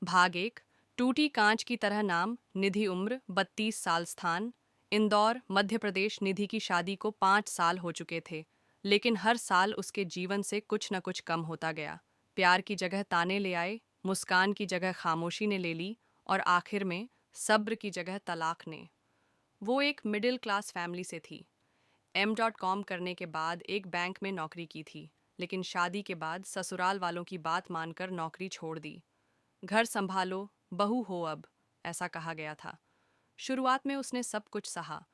भाग एक। टूटी कांच की तरह नाम, निधि उम्र 32 साल, स्थान इंदौर मध्य प्रदेश। निधि की शादी को 5 साल हो चुके थे, लेकिन हर साल उसके जीवन से कुछ न कुछ कम होता गया। प्यार की जगह ताने ले आए, मुस्कान की जगह खामोशी ने ले ली, और आखिर में सब्र की जगह तलाक ने। वो एक मिडिल क्लास फैमिली से थी। M.com करने के बाद एक बैंक में नौकरी की थी, लेकिन शादी के बाद ससुराल वालों की बात मानकर नौकरी छोड़ दी। घर संभालो, बहू हो अब, ऐसा कहा गया था। शुरुआत में उसने सब कुछ सहा,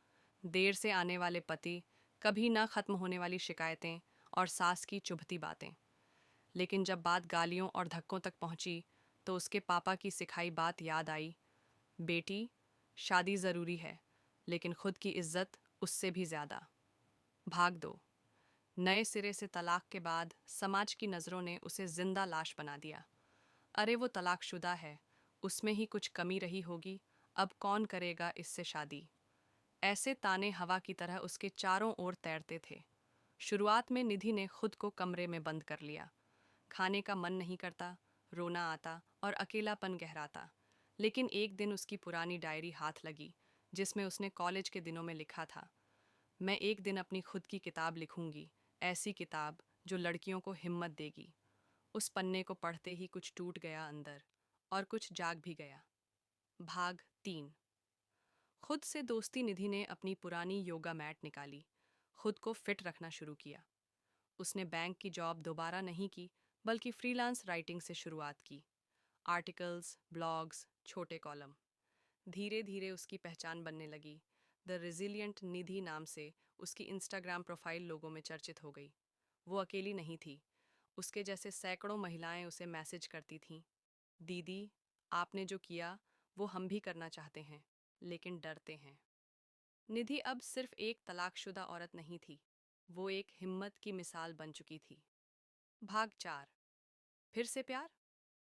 देर से आने वाले पति, कभी न खत्म होने वाली शिकायतें और सास की चुभती बातें। लेकिन जब बात गालियों और धक्कों तक पहुंची, तो उसके पापा की सिखाई बात याद आई। बेटी, शादी ज़रूरी है, लेकिन खुद की इज्जत उससे भी ज़्यादा। भाग दो। नए सिरे से तलाक के बाद समाज की नज़रों ने उसे जिंदा लाश बना दिया। अरे वो तलाकशुदा है, उसमें ही कुछ कमी रही होगी, अब कौन करेगा इससे शादी। ऐसे ताने हवा की तरह उसके चारों ओर तैरते थे। शुरुआत में निधि ने खुद को कमरे में बंद कर लिया। खाने का मन नहीं करता, रोना आता और अकेलापन गहराता। लेकिन एक दिन उसकी पुरानी डायरी हाथ लगी, जिसमें उसने कॉलेज के दिनों में लिखा था, मैं एक दिन अपनी खुद की किताब लिखूंगी, ऐसी किताब जो लड़कियों को हिम्मत देगी। उस पन्ने को पढ़ते ही कुछ टूट गया अंदर, और कुछ जाग भी गया। भाग 3। खुद से दोस्ती। निधि ने अपनी पुरानी योगा मैट निकाली, खुद को फिट रखना शुरू किया। उसने बैंक की जॉब दोबारा नहीं की, बल्कि फ्रीलांस राइटिंग से शुरुआत की। आर्टिकल्स, ब्लॉग्स, छोटे कॉलम। धीरे धीरे उसकी पहचान बनने लगी। द रेजिलिएंट निधि नाम से उसकी इंस्टाग्राम प्रोफाइल लोगों में चर्चित हो गई। वो अकेली नहीं थी, उसके जैसे सैकड़ों महिलाएं उसे मैसेज करती थीं, दीदी, आपने जो किया वो हम भी करना चाहते हैं, लेकिन डरते हैं। निधि अब सिर्फ एक तलाकशुदा औरत नहीं थी, वो एक हिम्मत की मिसाल बन चुकी थी। भाग 4। फिर से प्यार।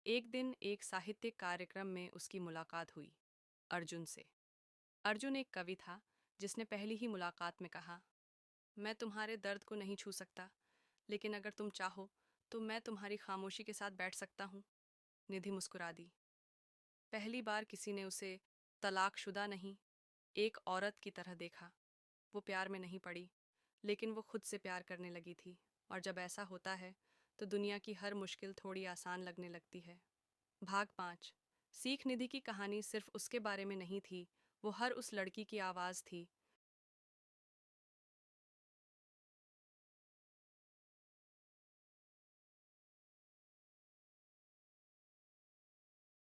एक दिन एक साहित्यिक कार्यक्रम में उसकी मुलाकात हुई, अर्जुन से। अर्जुन एक कवि था, जिसने पहली ही मुलाकात में कहा, मैं तुम्हारे दर्द को नहीं छू सकता, लेकिन अगर तुम चाहो तो मैं तुम्हारी खामोशी के साथ बैठ सकता हूँ। निधि मुस्कुरा दी। पहली बार किसी ने उसे तलाकशुदा नहीं, एक औरत की तरह देखा। वो प्यार में नहीं पड़ी, लेकिन वो खुद से प्यार करने लगी थी। और जब ऐसा होता है, तो दुनिया की हर मुश्किल थोड़ी आसान लगने लगती है। भाग 5। सीख। निधि की कहानी सिर्फ उसके बारे में नहीं थी, वो हर उस लड़की की आवाज़ थी